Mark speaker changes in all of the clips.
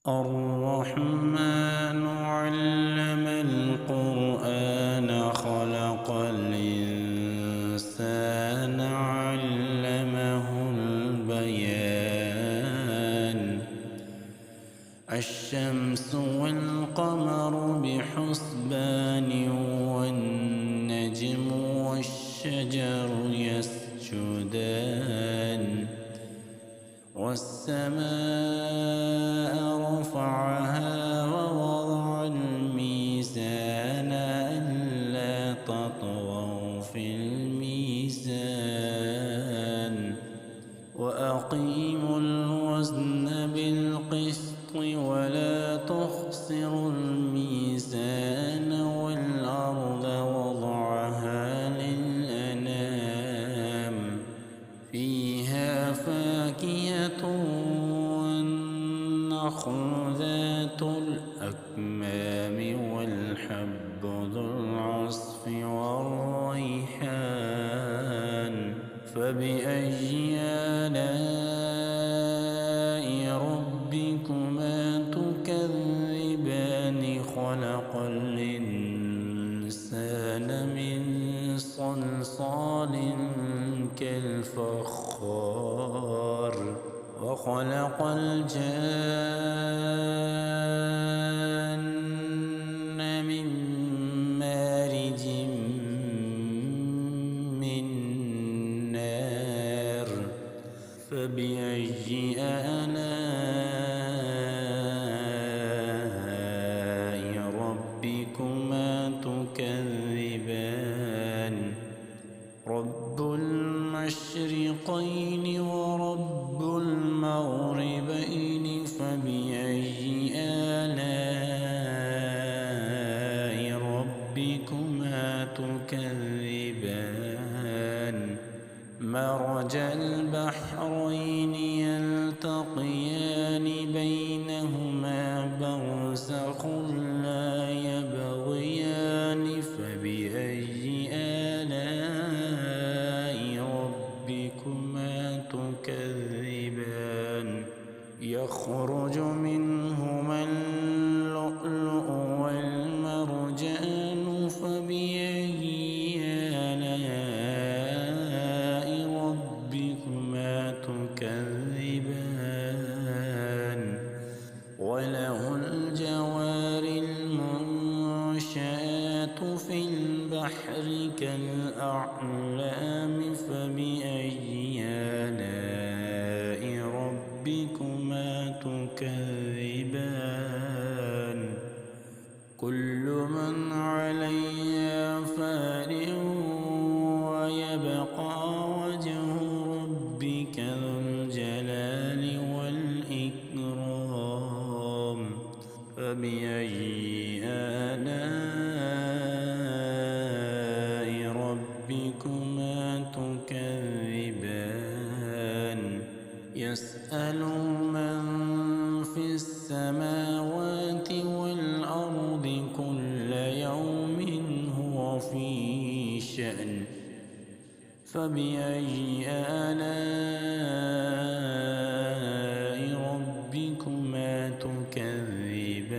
Speaker 1: الرحمن علم القرآن خلق الإنسان علمه البيان الشمس والقمر بحسبان والنجم والشجر يسجدان والسماء رفعها ووضع الميزان ألا تطغوا في الميزان وأقيموا الوزن بالقسط ولا تخسروا الميزان والأرض وضعها للأنام فيها فاكهة والنخل ذات الأكمام والحب ذو العصف والريحان فبأي آلاء ربكما تكذبان خلق الإنسان من صلصال كالفخار وخلق الجان من مارج من نار فبأي آلاء ربكما تكذبان رب المشرقين ورب المغربين فبأي آلاء ربكما تكذبان مرج البحرين يلتقيان بينهما برزخ لا يبغيان فبأي آلاء ربكما تكذبان يخرج منهما اللؤلؤ والمرجان فبأي آلاء ربكما تكذبان وله الجوار المنشآت في البحر كالأعلام فبأي آلاء ربكما تكذبان كل من عليها فان ويبقى وجه ربك ذو الجلال والإكرام فبأي آلاء ربكما تكذبان يسأل من في السماوات والأرض كل يوم هو في شأن فبأي آلاء ربكما تكذبان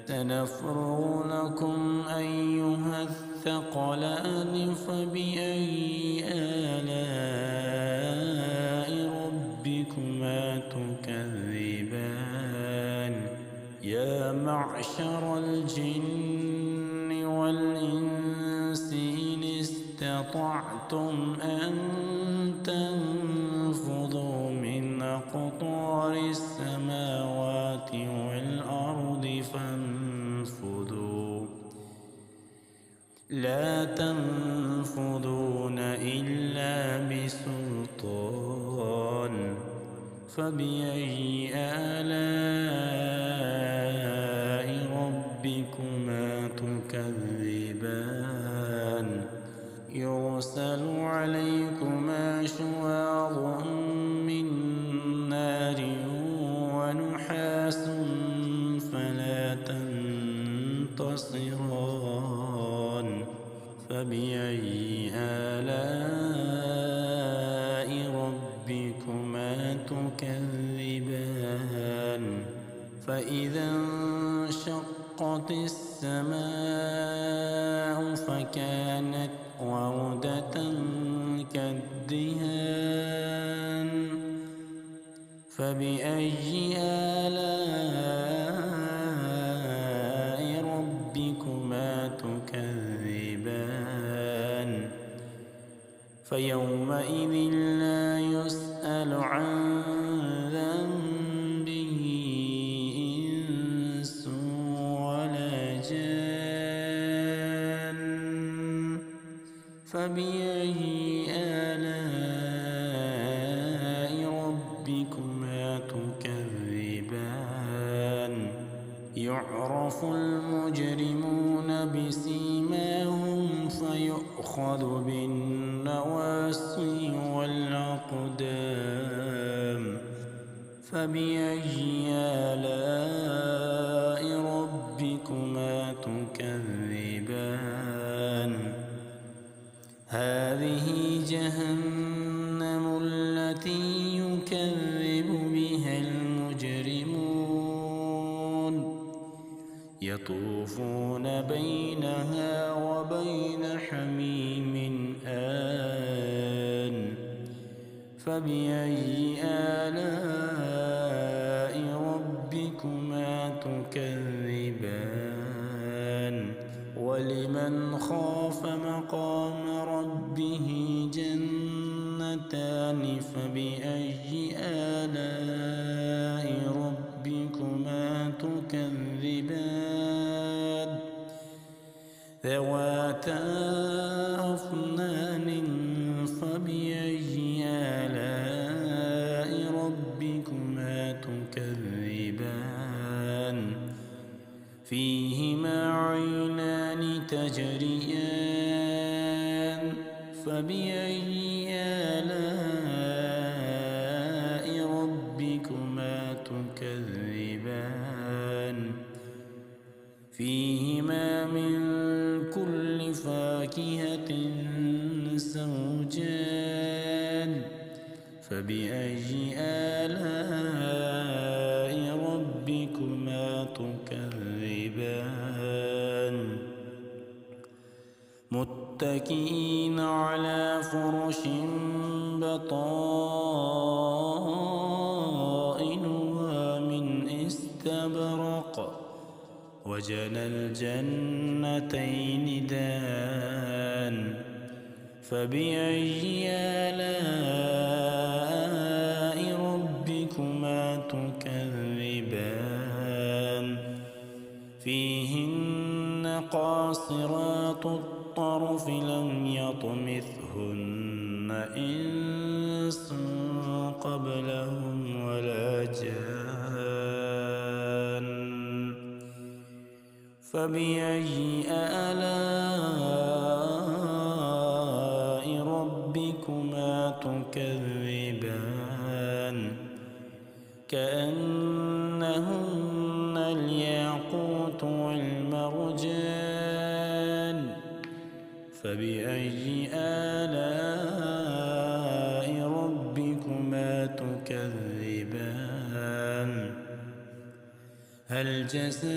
Speaker 1: سنفرغ لكم أيها الثقلان فبأي آلاء ربكما تكذبان يا معشر الجن والإنس إن استطعتم أن تنفذوا من أقطار السماوات والأرض فانفذوا لا تنفذون إلا بسلطان فبأي آلاء ربكما تكذبان يرسل عليكما شواظ من نار ونحاس فلا تنتصران فبأي آلاء ربكما تكذبان فإذا انشقت السماء فكانت وردة كالدهان فبأي آلاء ربكما تكذبان فيومئذ لا يسأل عن ذنبه إنس ولا جان فبأي آلاء ربكما تكذبان يعرف المجرمون بسيماهم فيؤخذ بالنواصي والأقدام فبأي آلاء ربكما تكذبان هذه جهنم التي يكذب بها المجرمون يطوفون بينها وبين حميم آن فبأي آلاء ربكما تكذبان ولمن خاف مقام ربه جنتان فبأي آلاء ربكما تكذبان ذواتا أفنان فبأي آلاء ربكما تكذبان فيهما عينان تجريان فبأي آلاء ربكما تكذبان فيهما من كل فاكهة زوجان فبأي آلاء ربكما تكذبان متكئين على فرش بطائنها من استبرق وجنى الجنتين دان فبأي آلاء ربكما تكذبان فيهن قاصرات الطرف لم يطمثهن إنس قبلهم ولا جان فبأي آلاء ربكما تكذبان كأنهن الياقوت والمرجان فبأي آلاء ربكما تكذبان هل جزاء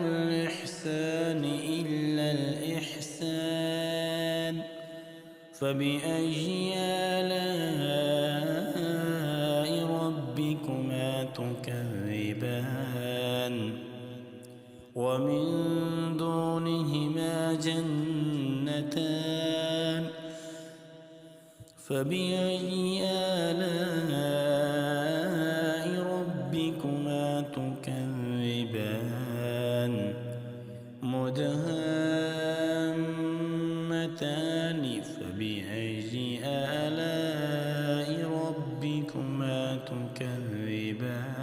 Speaker 1: الإحسان إلا الإحسان فبأي آلاء ربكما تكذبان ومن دونهما جنتان فبأي آلاء ربكما تكذبان مدهامتان فبأي آلاء ربكما تكذبان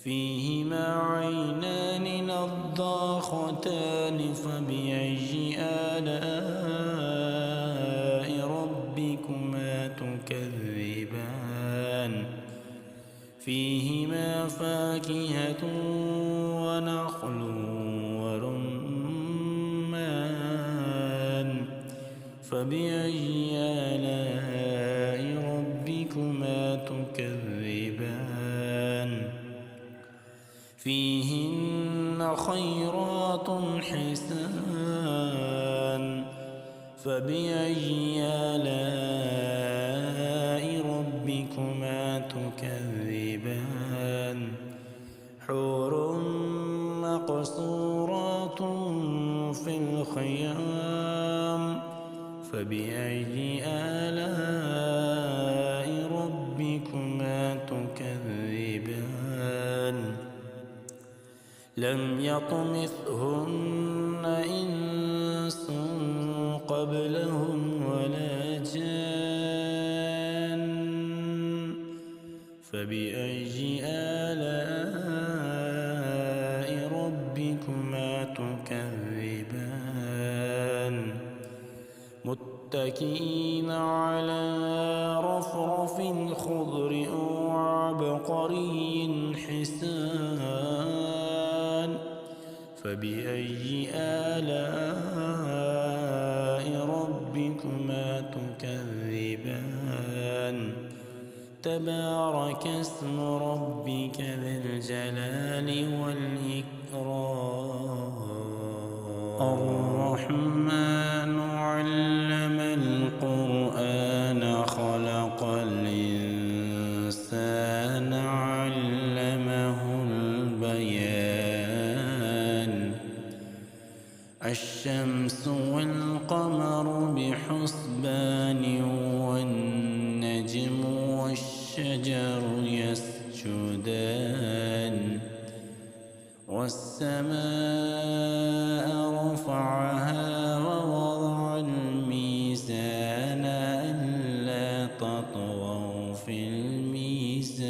Speaker 1: فيهما عينان نضاختان فبأي آلاء ربكما تكذبان فيهما فاكهة ونخل ورمان فبأي آلاء ربكما تكذبان فيهن خيرات حسان فبأي آلاء ربكما تكذبان حور مقصورات في الخيام فبأي آلاء ربكما تكذبان لم يطمثهن إنس قبلهم ولا جان فبأي آلاء ربكما تكذبان متكئين على رفرف خضر وعبقري حسان فبأي آلاء ربكما تكذبان تبارك اسم ربك ذي الجلال والإكرام الرحمن علم القرآن خلق الإنسان علمه البيان الشمس والقمر بحسبان والنجم والشجر يسجدان والسماء رفعها ووضع الميزان ألا تطغوا في الميزان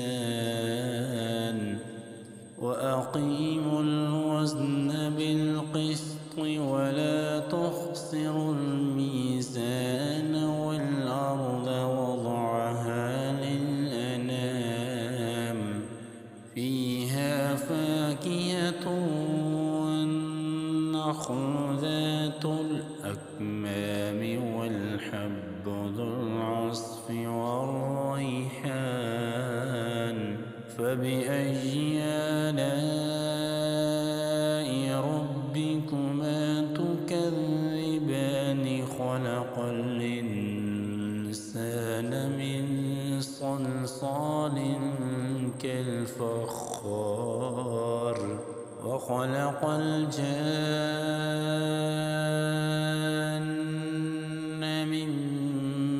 Speaker 1: وأقيموا الوزن بالقسط ولا تخسروا الميزان والأرض وضعها للأنام فيها فاكهة والنخل ذات الأكمام والحب ذو العصف والريحان فبأي آلاء ربكما تكذبان خلق الإنسان من صلصال كالفخار وخلق الجان من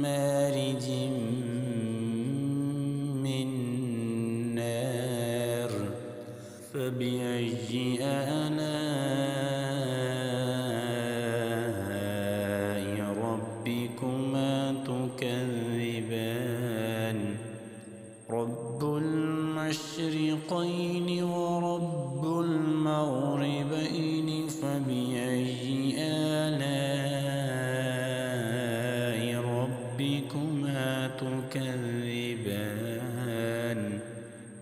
Speaker 1: مارج من نار فبأي آلاء ربكما تكذبان رب المشرقين ورب المغربين فبأي آلاء ربكما تكذبان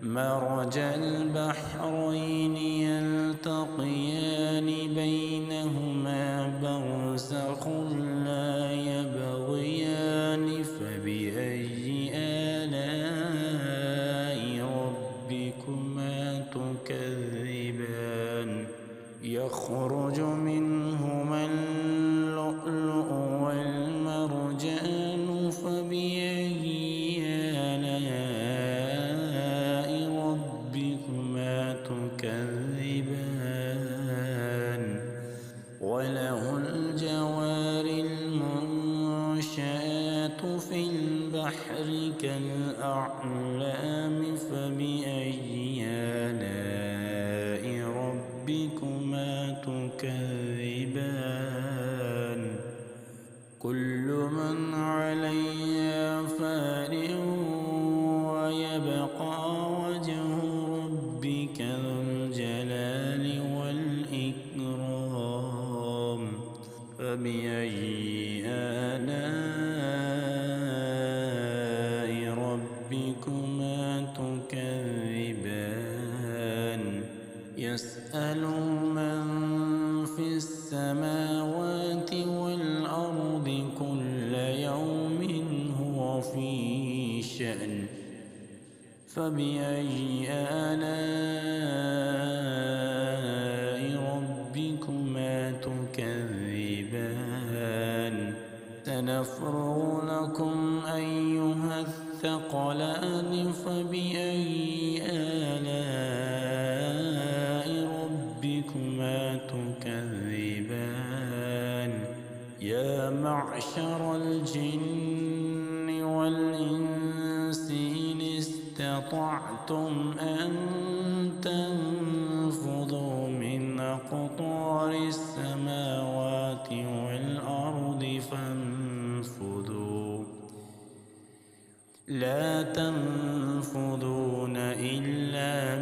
Speaker 1: مرج البحرين يلتقيان بينهما برزخ لا يبغيان فبأي آلاء ربكما تكذبان يخرج منهما اللؤلؤ والمرجان فبأي آلاء ربكما تكذبان وله الجوار المنشآت في البحر كالأعلام فبأي آلاء ربكما تكذبان كل من عليها فان ويبقى وجه ربك ذو الجلال والإكرام فبأي آلاء ربكما تكذبان يسأل من في السماوات والأرض كل يوم هو في شأن فبأي آلاء ربكما تكذبان سنفرغ لكم أيها الثقلان فبأي آلاء ربكما تكذبان يا معشر الجن والإنس إن استطعتم أن تنفذوا من أقطار السماوات والأرض فانفذوا لا تنفذون إلا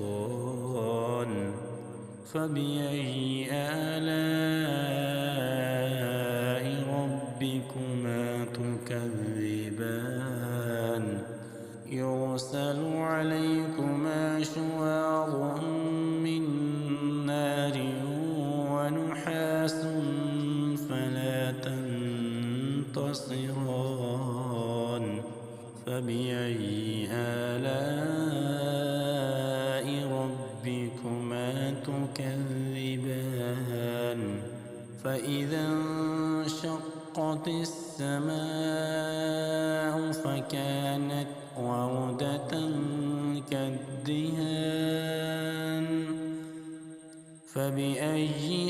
Speaker 1: بسلطان فبأي آلاء ربكما تكذبان يرسل عليكما شواظ من نار ونحاس فلا تنتصران فبأي آلاء ربكما تكذبان فإذا انشقت السماء فكانت وردة كالدهان فبأي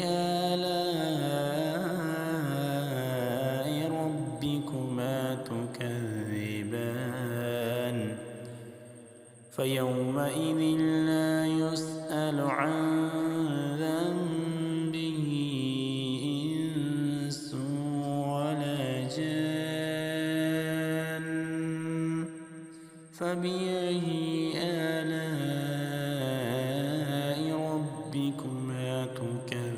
Speaker 1: آلاء ربكما تكذبان فيومئذ لا يسأل عن ذنبه إنس ولا جان فبأي آلاء ربكما تكذبان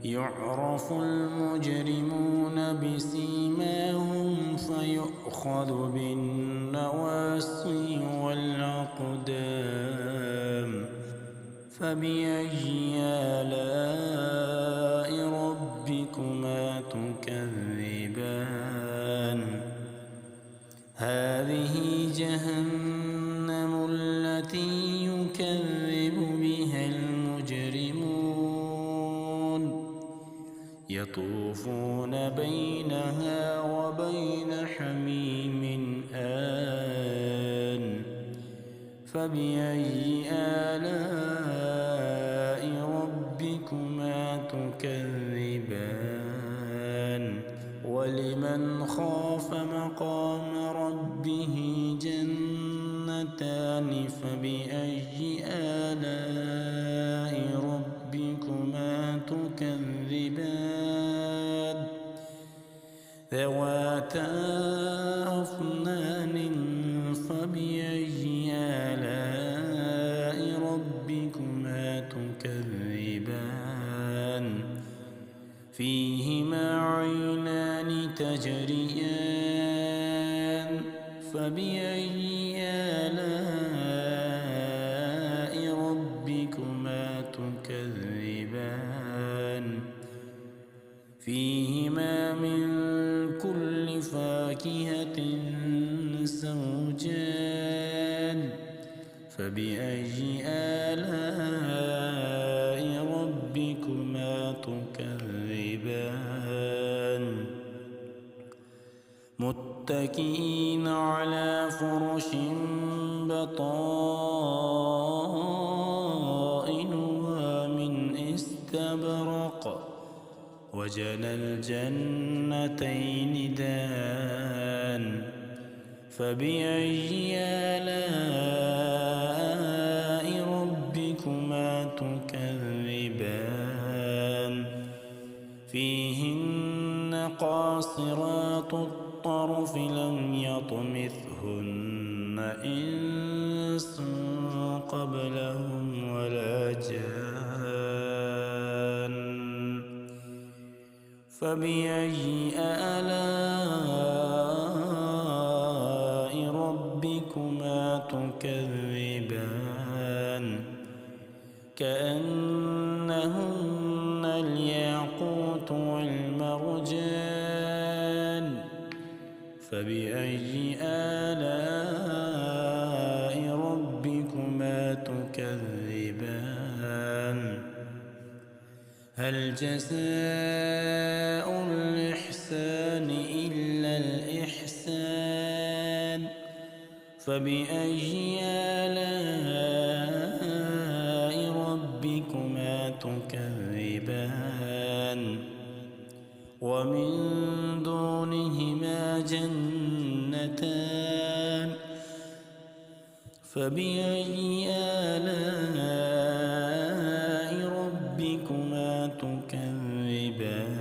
Speaker 1: يعرف المجرمون بسيماهم فيؤخذ بالنواصي والأقدام فبأي آلاء ربكما تكذبان هذه جهنم التي يكذب بها المجرمون يطوفون بينها وبين حميم آن فبأي آلاء ربكما تكذبان ولمن خاف مقام ربه جنتان فبأي آلاء ربكما تكذبان ذواتا أفنان فبأي آلاء ربكما تكذبان فيهما عينان تجريان فبأي آلاء ربكما تكذبان فيهما من كل فاكهة زوجان فبأي آلاء ربكما تكذبان متكئين على فرش بطائنها من استبرق وجنى الجنتين دان فبأي آلاء ربكما تكذبان فيهن قاصرات الطرف لم يطمثهن إنس قبلهم ولا جان فبأي آلاء ربكما تكذبان كأنهن الياقوت والمرجان فبأي آلاء ربكما تكذبان هل جزاء الإحسان إلا الإحسان فبأي آلاء ربكما تكذبان ومن دونهما جنتان فبأي آلاء ربكما تكذبان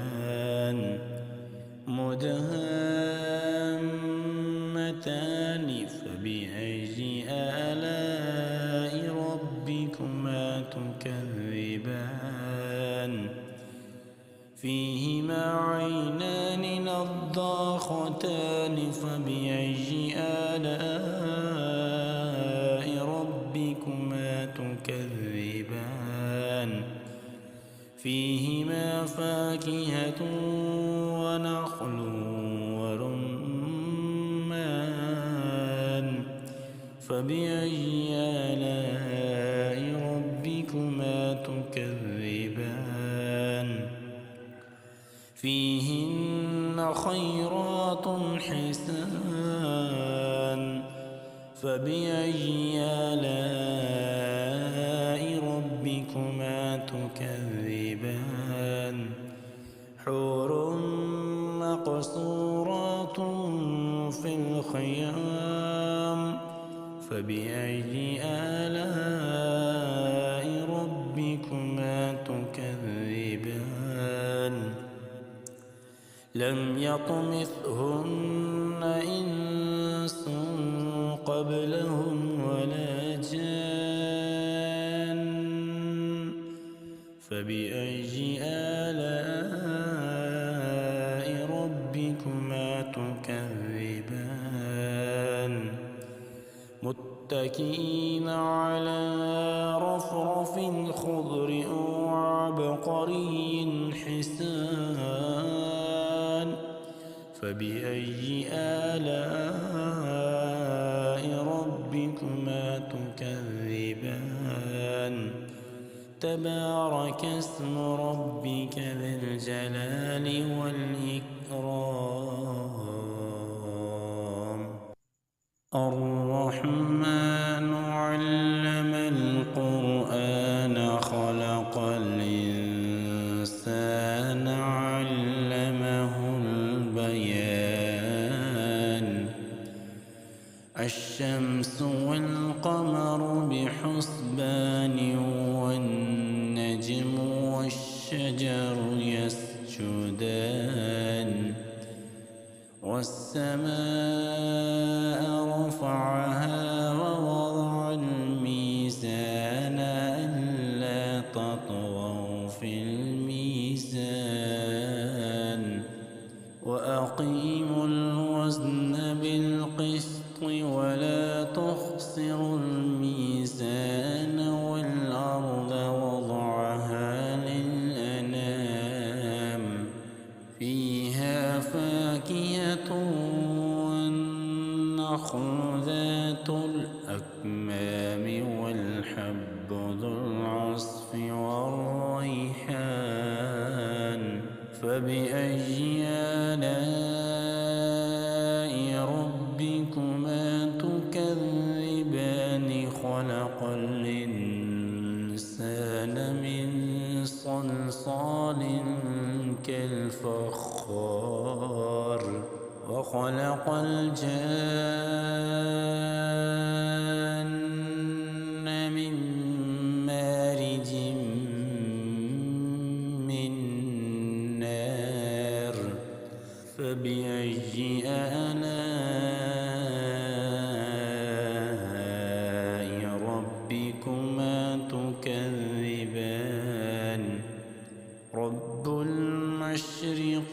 Speaker 1: مدهامتان فبأي آلاء ربكما تكذبان فيهما عينان نضاختان فبأي آلاء ربكما تكذبان فيهما فاكهة ونخل ورمان فبأي آلاء ربكما تكذبان فيهن خيرات حسان فبأي آلاء ربكما تكذبان حور مقصورات في الخيام فبأي آلاء ربكما تكذبان لم يطمثهن إنس قبلهم ولا جان فبأي آلاء ربكما تكذبان متكئين على رفرف خضر وعبقري حسان فبأي آلاء ربكما تكذبان تبارك اسم ربك ذي الجلال والإكرام الرحمن علم القرآن خلق الإنسان علمه البيان الشمس والقمر بحسبان والنجم والشجر يسجدان والسماء رفعها ووضع الميزان ألا تطغوا في الميزان وأقيموا الوزن بالقسط ولا تخسروا الميزان والأرض وضعها للأنام فيها فاكهة والنخل ذات الأكمام والحب ذو العصف والريحان فبأي آلاء ربكما تكذبان خلق الإنسان من صلصال كالفخار وخلق الجان من مارج من نار فبأي آلاء ربكما تكذبان رب المشرقين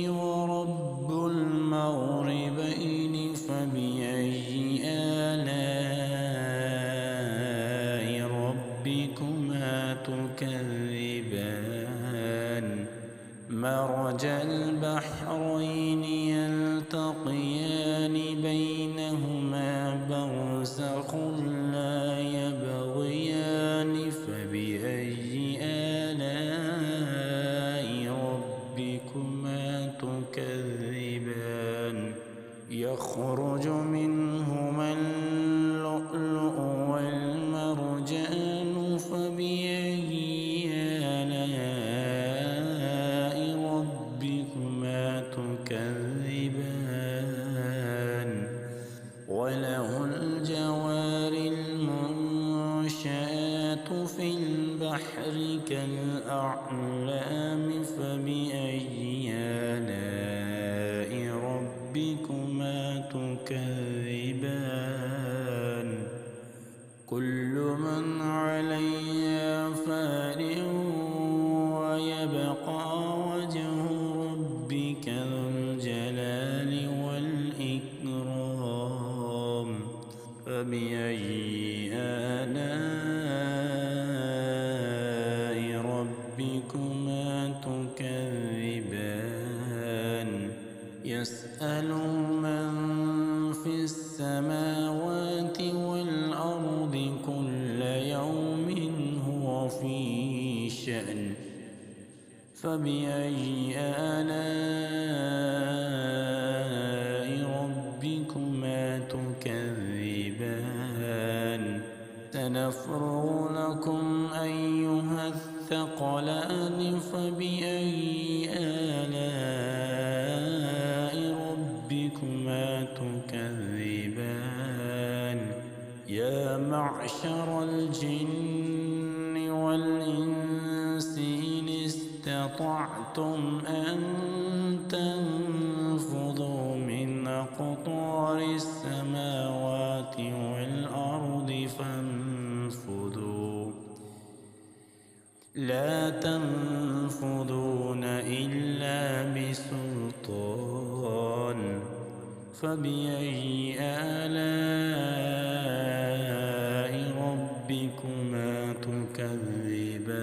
Speaker 1: ورب المغربين فبأي آلاء يخرج منهما اللؤلؤ والمرجان فبأي آلاء ربكما تكذبان وله الجوار المنشآت في البحر كالأعلام فبأي آلاء ربكما تكذبان كل من عليها فان ويبقى وجه ربك ذو الجلال والإكرام فبأي آلاء ربكما تكذبان يسأل من في السماوات والأرض كل يوم هو في شأن فبأي آلاء ربكما تكذبان سنفرغ لكم أيها الثقلان فبأي آلاء ربكما تكذبان يا معشر الجن والإنس إن استطعتم أن تنفذوا من أقطار السماوات والأرض فانفذوا لا تنفذون إلا بسلطان فبأي آلاء ربكما تكذبان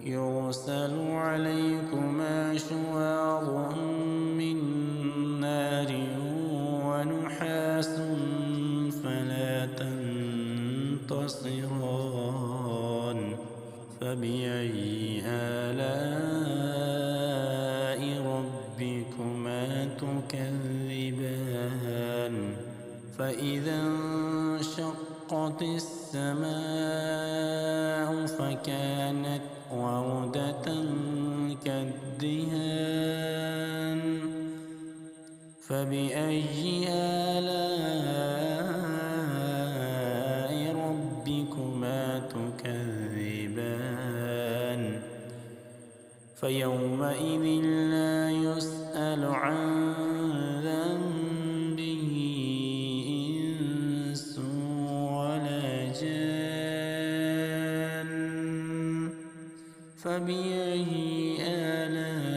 Speaker 1: يرسل عليكما شواظ من نار ونحاس فلا تنتصران فبأي آلاء ربكما تكذبان فإذا انشقت السماء فكانت وردة كالدهان فبأي آلاء ربكما تكذبان فيومئذ لا يسأل عن ذنبه إنس ولا جان فبأي آلاء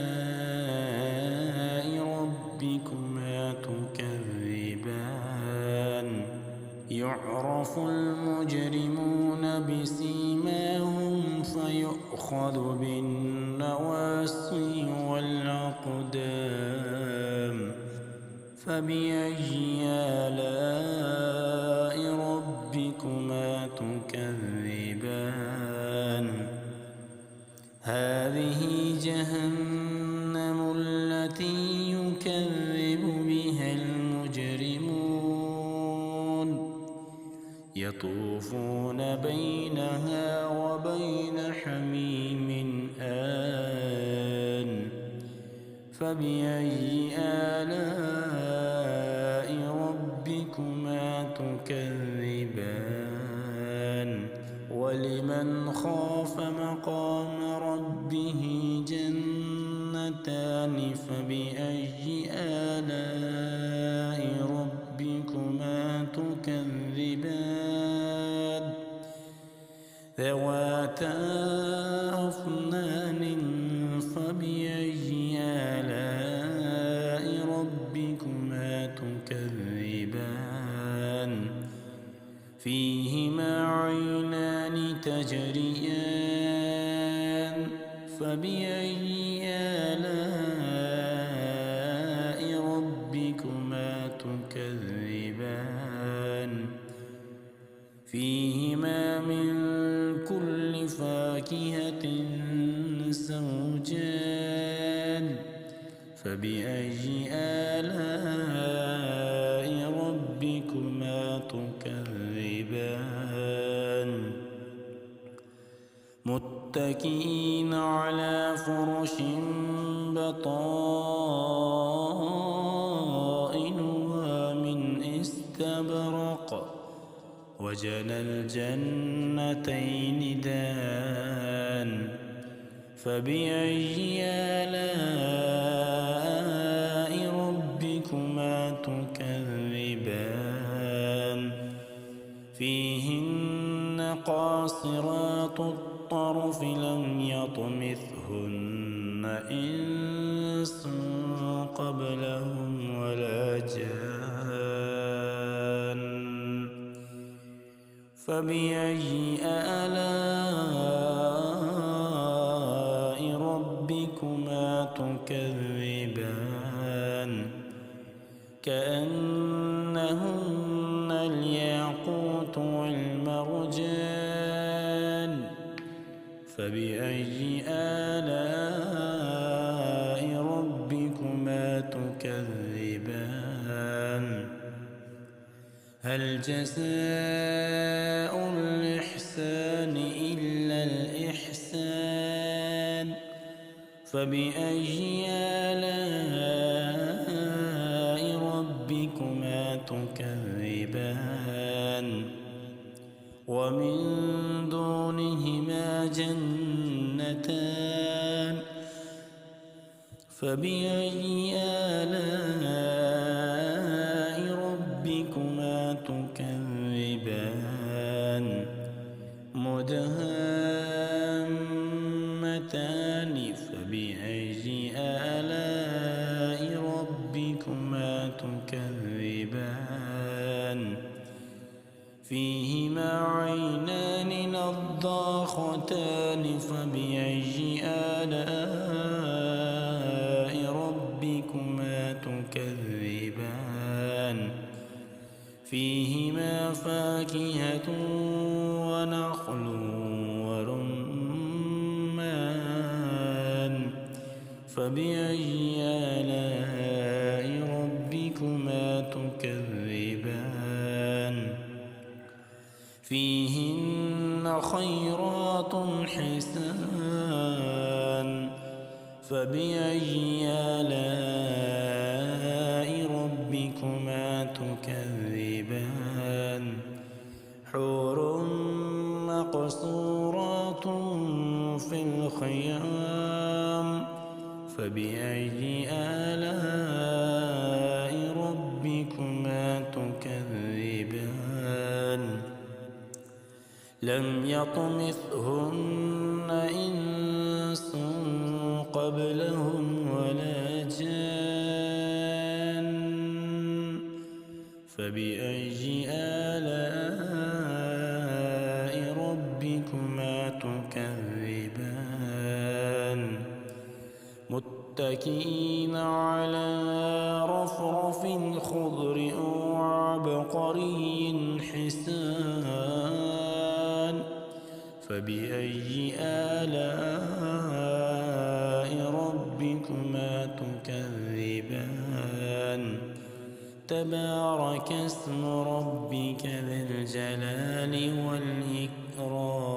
Speaker 1: ربكما تكذبان يعرف المجرمون بسيماهم فيؤخذ بالنواصي والأقدام فبأي آلاء ربكما تكذبان هذه جهنم التي يكذب بها المجرمون يطوفون بينها وبين حميم آن فبأي آلاء ربكما تكذبان ولمن خاف مقام ربه جنتان فبأي آلاء ربكما تكذبان ذواتا أفنان فبأي آلاء ربكما تكذبان فيهما عينان تجريان فبأي آلاء ربكما تكذبان فيهما من كل فاكهة زوجان فبأي آلاء متكئين على فرش بطائنها من استبرق وجنى الجنتين دان فبأي آلاء ربكما تكذبان فيهن قاصرات الطرف لم يطمثهن إنس قبلهم ولا جان فبأي آلاء ربكما تكذبان كأنهن الياقوت والمرجان فبأي آلاء ربكما تكذبان هل جزاء الإحسان إلا الإحسان فبأي آلاء ربكما تكذبان ومن دونهما جنتان فبأي آلاء ربكما تكذبان مدهامتان فبأي آلاء ربكما تكذبان فيهما عينان نضاختان فبأي آلاء ربكما تكذبان فيهما فاكهة ونخل ورمان فبأي آلاء ربكما تكذبان فيهن خيرات حسان فبأي آلاء ربكما تكذبان حور مقصورات في الخيام فبأي آلاء ربكما تكذبان لم يطمثهن إنس قبلهم ولا جان فبأي آلاء ربكما تكذبان متكئين على رفرف خضر وعبقري حسان فبأي آلاء ربكما تكذبان تبارك اسم ربك ذي الجلال والإكرام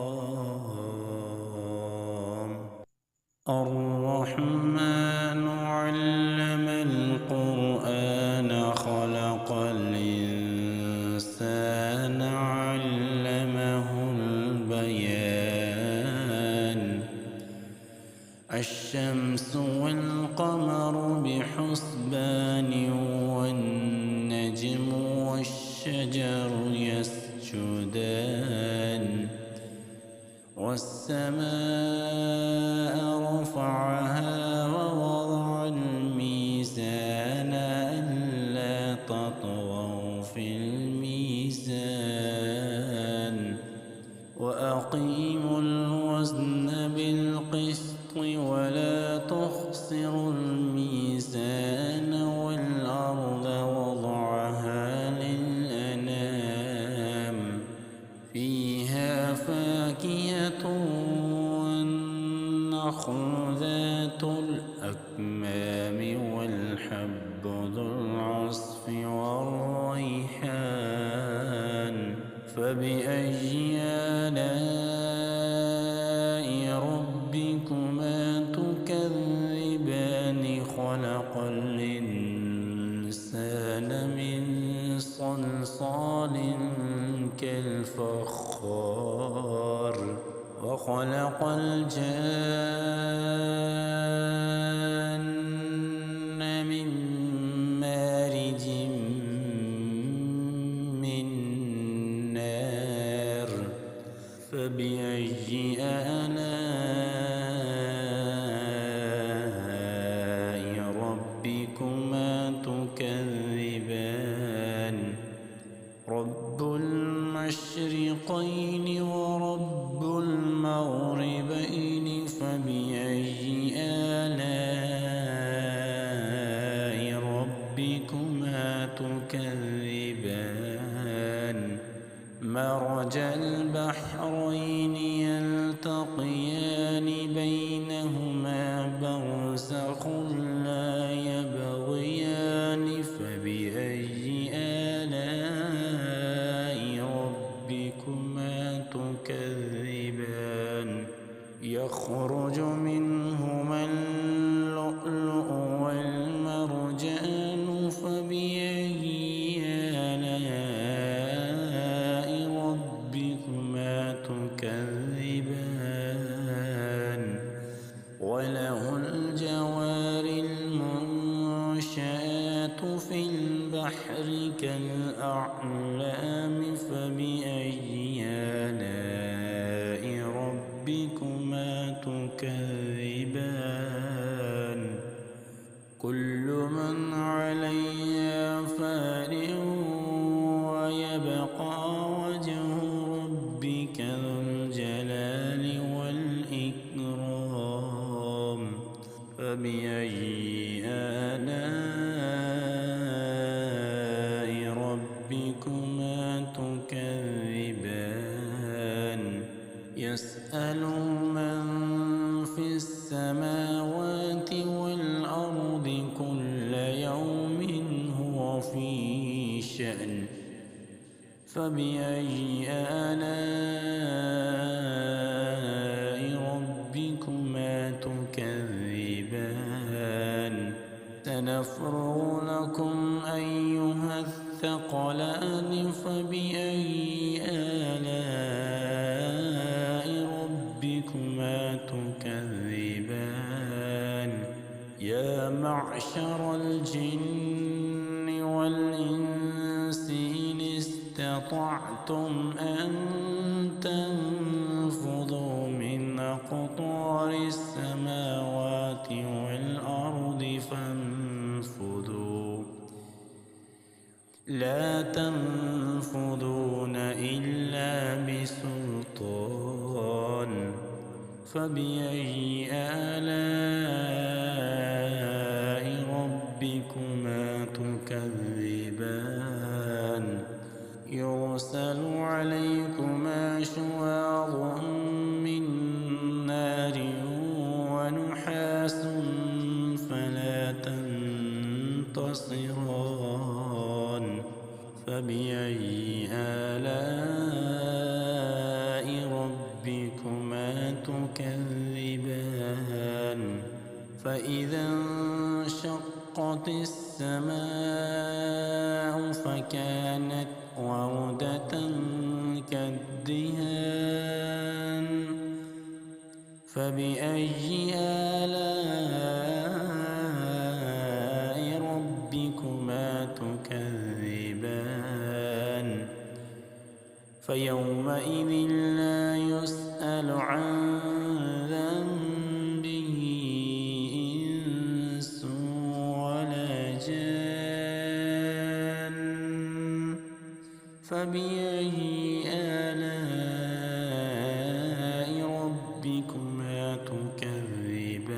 Speaker 1: الرحمن علم القرآن خلق الإنسان علمه البيان الشمس والقمر بحسبان والنجم والشجر يسجدان والسماء رفعها ووضع الميزان ألا تطغوا في الميزان وأقيموا الوزن بالقسط ولا تخسروا الميزان والأرض وضعها للأنام فيها فاكهة والنخل ذات الأكمام والحب ذو العصف والريحان فبأي آلاء الفخار وخلق الجن من مارج من نار فبأي آلاء ربكما تكذبان رب المشرقين ورب المغربين فبأي آلاء ربكما تكذبان مرج البحرين يلتقيان بينهما برزخ لا يبغيان فبأي آلاء ربكما تكذبان يخرج منهما اللؤلؤ والمرجان فبأي آلاء ربكما تكذبان وله الجوار المنشآت في البحر كالأعلام فبأي آلاء ربكما تكذبان كل من عليها فان ويبقى وجه ربك ذو الجلال والإكرام فبأي آلاء ربكما تكذبان يسأل من في السماوات والأرض كل يوم هو في شأن فبأي آلاء ربكما تكذبان سنفرغ لكم أيها الثقلان فبأي آلاء ربكما تكذبان يا معشر الجن والإنس إن استطعتم أن تنفذوا من أقطار السماوات والأرض فانفذوا لا تنفذون إلا بسلطان فبأي آلاء ربكما تكذبان يرسل عليكما شواظ من نار ونحاس فلا تنتصران فبأي آلاء ربكما تكذبان فإذا انشقت السماء فكانت وردة كالدهان فبأي آلاء ربكما تكذبان فيومئذ لا يسأل عن ذنبه إنس ولا جان فبأي آلاء ربكما تكذبان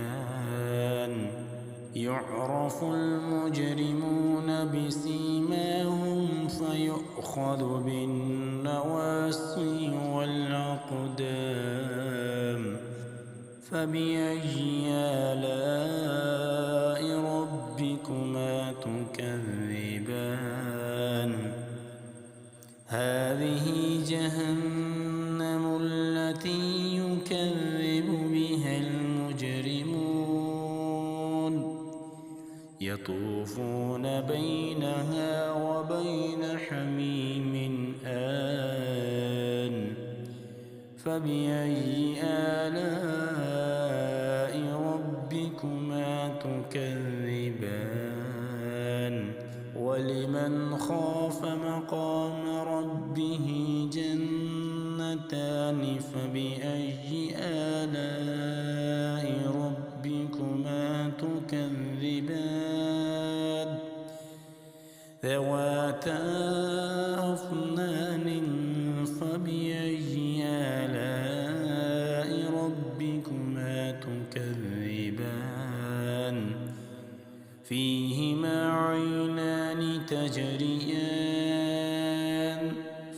Speaker 1: يعرف المجرمون بسيماهم فيؤخذ بالنواصي والأقدام فبأي آلاء ربكما تكذبان هذه جهنم التي يكذب بها المجرمون يطوفون بينها وبين حميم آن فبأي آلاء ربكما تكذبان ولمن خاف مقام ربه جنتان فبأي آلاء ربكما تكذبان ذواتا أفنان فبأي آلاء ربكما تكذبان فيهما عينان تجريان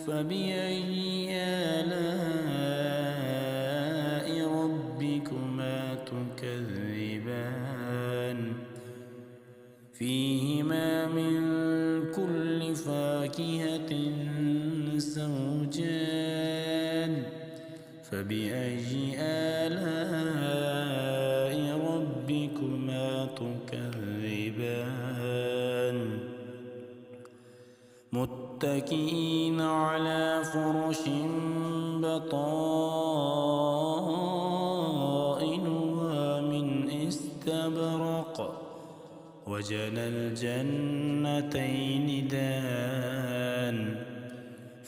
Speaker 1: فبأي آلاء ربكما تكذبان فيهما من كل فاكهة زوجان فبأي آلاء ربكما تكذبان متكئين على فرش بطائنها من استبرق وجنى الجنتين دان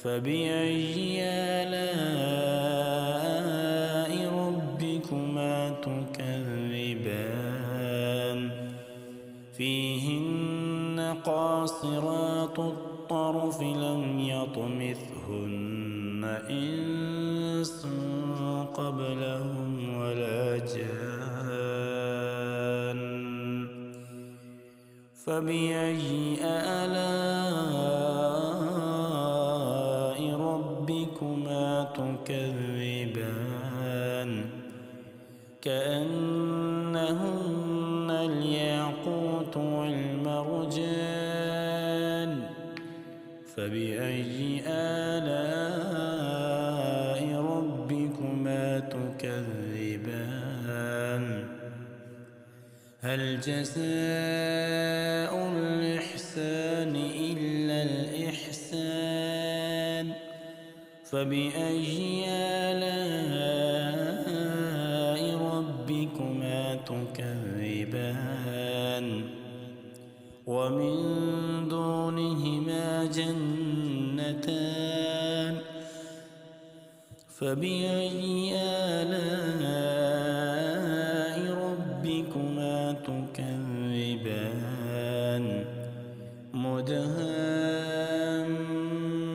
Speaker 1: فبأي آلاء ربكما تكذبان فيهن قاصرات الطرف لم يطمثهن إنس قبلهم ولا جان فبأي آلاء ربكما تكذبان كأنهن الياقوت والمرجان فبأي آلاء ربكما تكذبان هل جزاء الإحسان إلا الإحسان فبأي آلاء ربكما تكذبان ومن دونهما جنتان فبأي آلاء ربكما تكذبان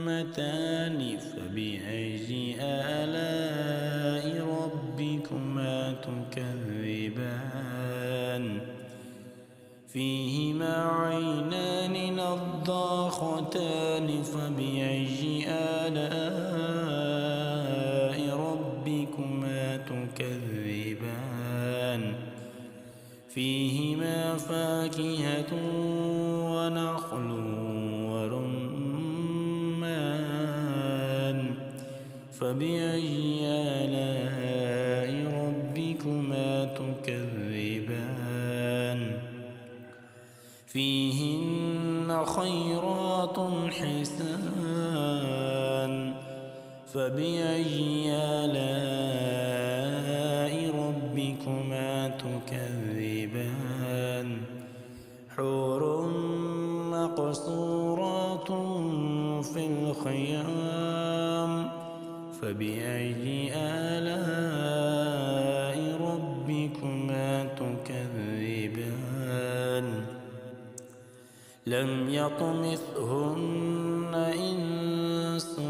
Speaker 1: مدهامتان فبأي آلاء ربكما تكذبان فيهما عينان نضاختان فبأي آلاء ربكما تكذبان فيهما فاكهة ونخل ورمان فبأي آلاء ربكما تكذبان فيهن خيرات حسان فبأي آلاء ربكما تكذبان حور مقصورات في الخيام فبأي آلاء ربكما تكذبان لم يطمثهن إنس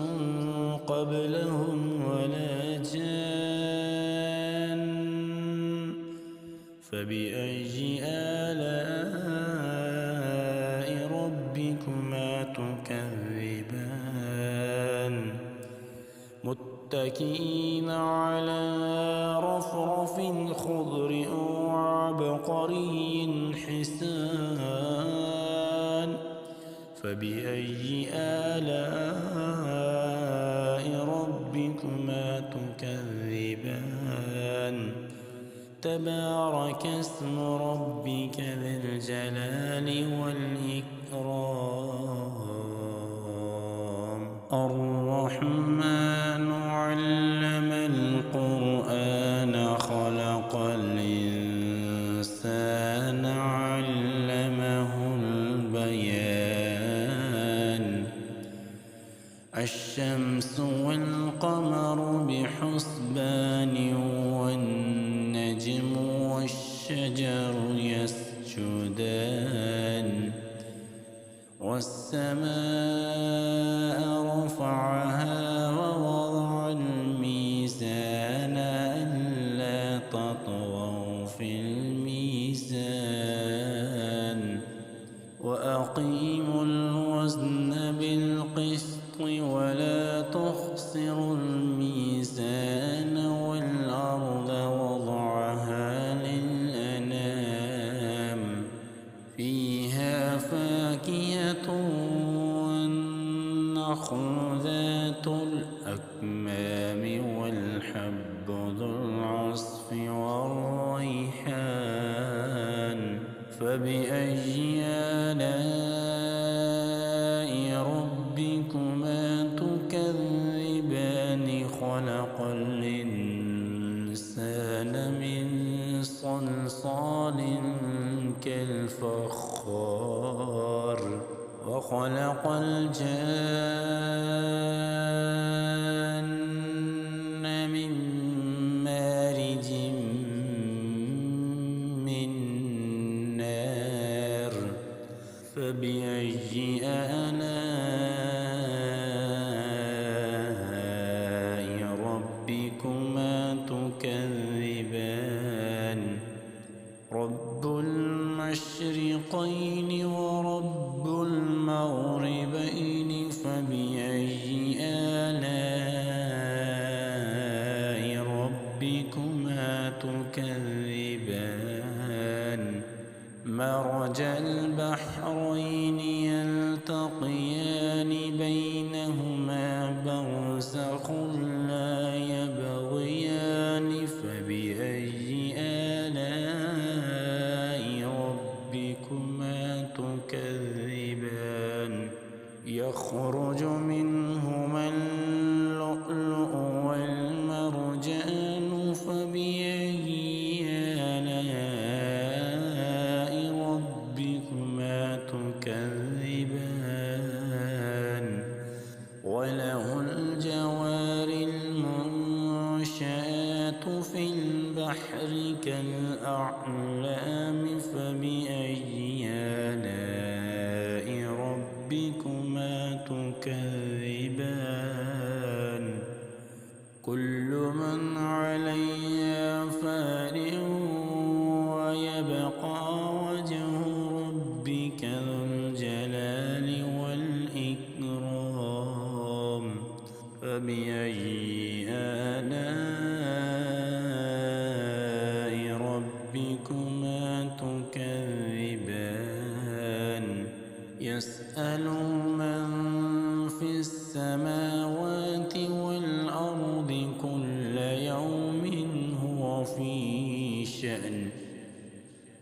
Speaker 1: قبلهم ولا جان فبأي آلاء ربكما تكذبان متكئين على رفرف خضر وعبقري حسان فبأي آلاء ربكما تكذبان تبارك اسم ربك ذي الجلال والإكرام الرحمن علم الشمس والقمر بحسبان والنجم والشجر يسجدان والسماء رفعها ووضع الميزان ألا تطغوا في الميزان وأقيموا الوزن بالقسط ولا تخسروا الميزان والأرض وضعها للأنام فيها فاكهة والنخل ذات الأكمام والحب ذو العصف والريحان فبأي آلاء ربكما تكذبان خلق الإنسان من صلصال كالفخار وخلق الجان من مارج من نار فبأي آلاء ربكما تكذبان رب المشرقين ورب المغربين فبأي آلاء ربكما تكذبان مرج البحرين يلتقيان بينهما برزخ لا يبغيان فبأي آلاء ربكما تكذبان يخرج منهما اللؤلؤ والمرجان فبأي آلاء ربكما تكذبان وله الجوار المنشآت في البحر كالأعلام فبأي آلاء ربكما تكذبان كل من عليها فان ويبقى وجه ربك ذو الجلال والإكرام فبأي آلاء ربكما تكذبان يسأل من في السماوات والأرض كل يوم هو في شأن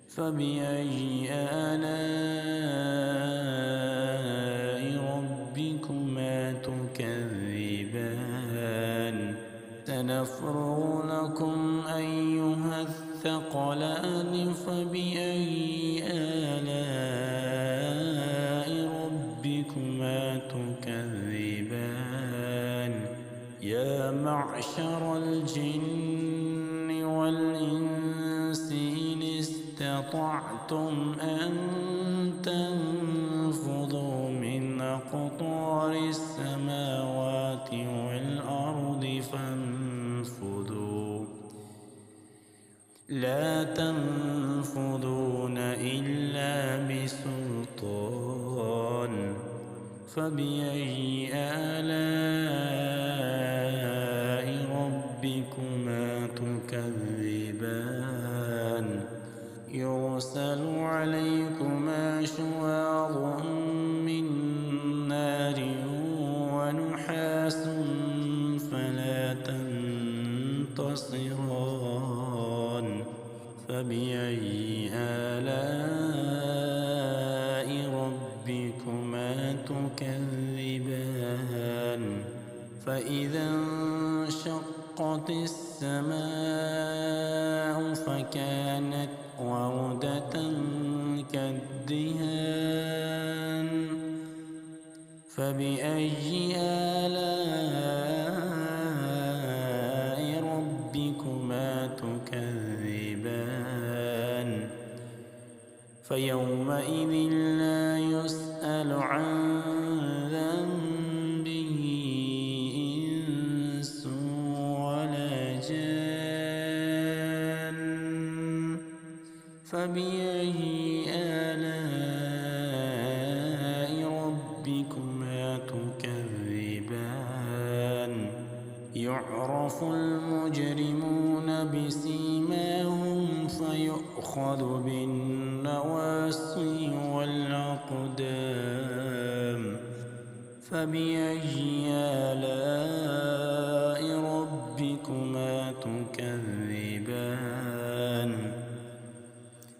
Speaker 1: فبأي آلاء ربكما تكذبان سنفرغ لكم أيها الثقلان فبأي آلاء ربكما تكذبان يا معشر الجن والإنس إن استطعتم أن تنفذوا من أقطار السماوات والأرض فانفذوا لا تنفذون إلا بسلطان فبأي آلاء ربكما تكذبان يرسل عليكما شواظ من نار ونحاس فلا تنتصران فبأي آلاء ربكما تكذبان فإذا انشقت السماء فكانت وردة كالدهان فبأي آلاء ربكما تكذبان فيومئذ لا يسأل عن ذنبه إنس ولا جان فبأي آلاء ربكما تكذبان يعرف المجرمون بسيماهم فيؤخذ بالنواصي والأقدام فبأي آلاء ربكما تكذبان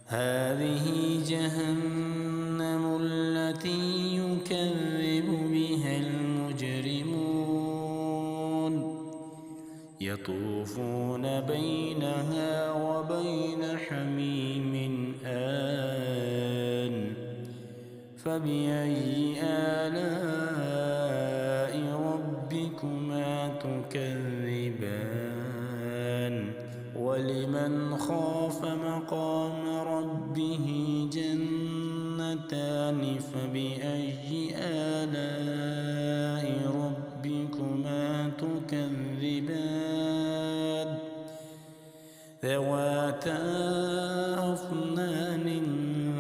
Speaker 1: هذه جهنم التي يكذب بها المجرمون يطوفون بينها وبين حميم آن فبأي آلاء ربكما تكذبان ولمن خاف مقام ربه جنتان فبأي آلاء ربكما تكذبان ذواتا أفنان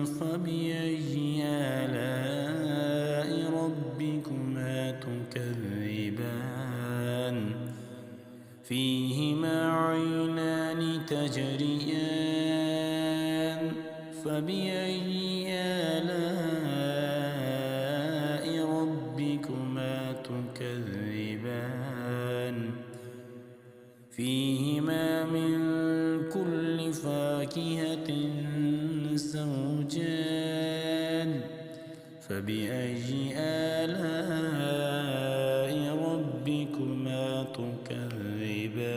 Speaker 1: فبأي آلاء ربكما تكذبان فيهما عينان تجريان فبأي آلاء ربكما تكذبان فيهما من كل فاكهة زوجان فبأي آلاء ربكما تكذبان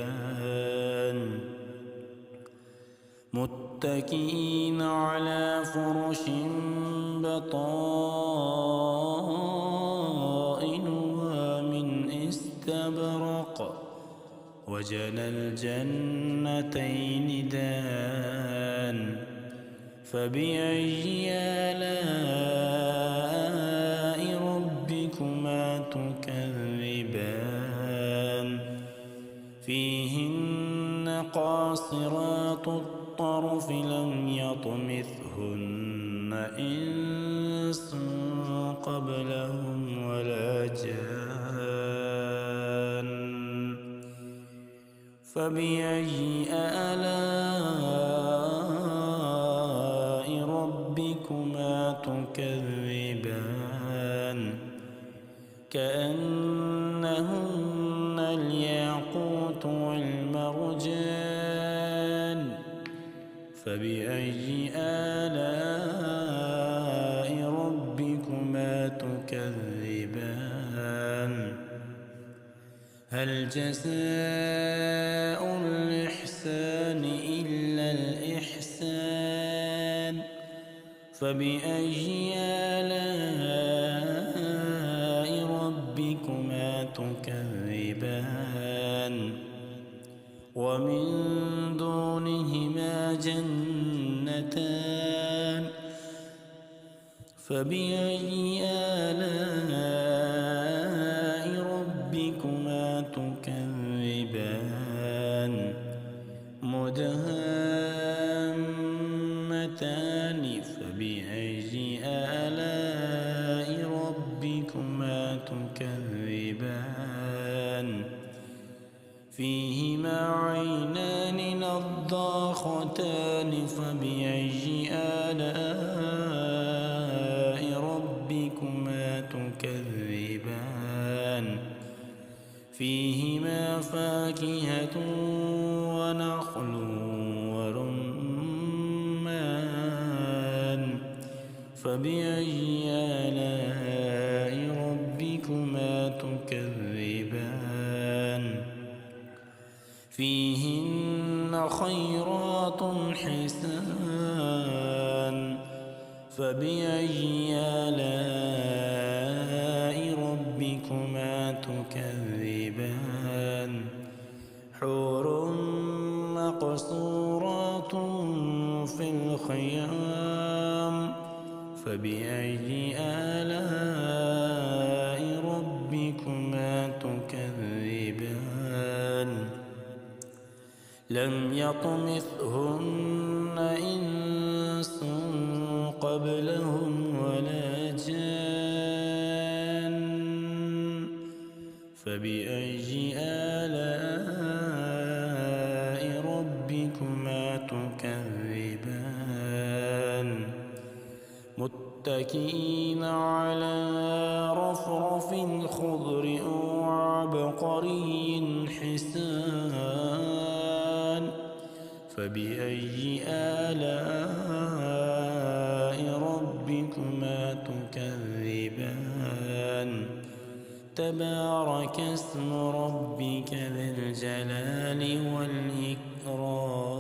Speaker 1: متكئين على فرش بطائنها من استبرق وجنى الجنتين دان فبأي آلاء ربكما تكذبان فيهن قاصرات الطرف لم يطمثهن إنس قبلهم ولا جان فبأي آلاء ربكما تكذبان كأنهن الياقوت والمرجان فبأي آلاء ربكما تكذبان هل جزاء الإحسان إلا الإحسان فبأي آلاء ربكما تكذبان ومن دونهما جنتان فبأي آلاء ربكما تكذبان مدهامتان فبأي آلاء ربكما تكذبان فيهما عينان نضاختان فبأي آلاء ربكما تكذبان فيهما فاكهة ونخل ورمان فبأي آلاء ربكما تكذبان فيهن خيرات حسان فبأي آلاء ربكما تكذبان حور مقصورات في الخيام فبأي آلاء ربكما تكذبان لم يطمثهن إنس قبلهم ولا جان فبأي آلاء ربكما تكذبان متكئين على رفرف خضر وعبقري حسان فبأي آلاء ربكما تكذبان تبارك اسم ربك ذي الجلال والإكرام